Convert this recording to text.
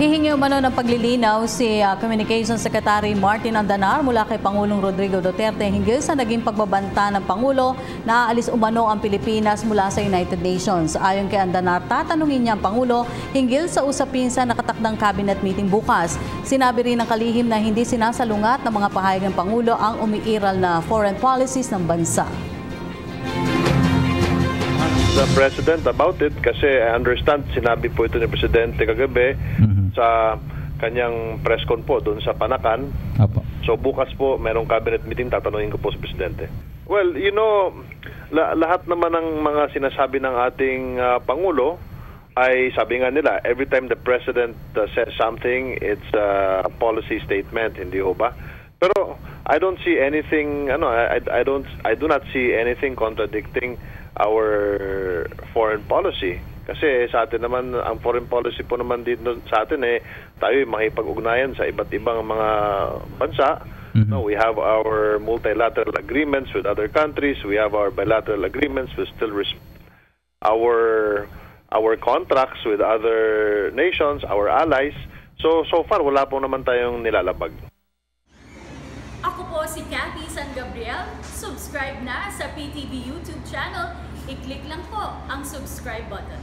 Hihingi umano ng paglilinaw si Communications Secretary Martin Andanar mula kay Pangulong Rodrigo Duterte hinggil sa naging pagbabanta ng Pangulo na aalis umano ang Pilipinas mula sa United Nations. Ayon kay Andanar, tatanungin niya ang Pangulo hinggil sa usapin sa nakatakdang cabinet meeting bukas. Sinabi rin ng kalihim na hindi sinasalungat ng mga pahayag ng Pangulo ang umiiral na foreign policies ng bansa. The President about it kasi I understand sinabi po ito ni Presidente kagabi sa kanyang press con po doon sa Panakan. Apo. So bukas po merong cabinet meeting, tatanungin ko po sa Presidente. Well, you know, lahat naman ng mga sinasabi ng ating Pangulo ay sabi nga nila, every time the President says something, it's a policy statement, hindi ho ba? Pero I don't see anything, I do not see anything contradicting our foreign policy. Kasi sa atin naman, ang foreign policy po naman dito sa atin tayo makipag-ugnayan sa iba't ibang mga bansa. No, we have our multilateral agreements with other countries. We have our bilateral agreements. We still respect our contracts with other nations, our allies. So far, wala po naman tayong nilalabag. Ako po si Cathy San Gabriel. Subscribe na sa PTV YouTube channel. I-click lang po ang subscribe button.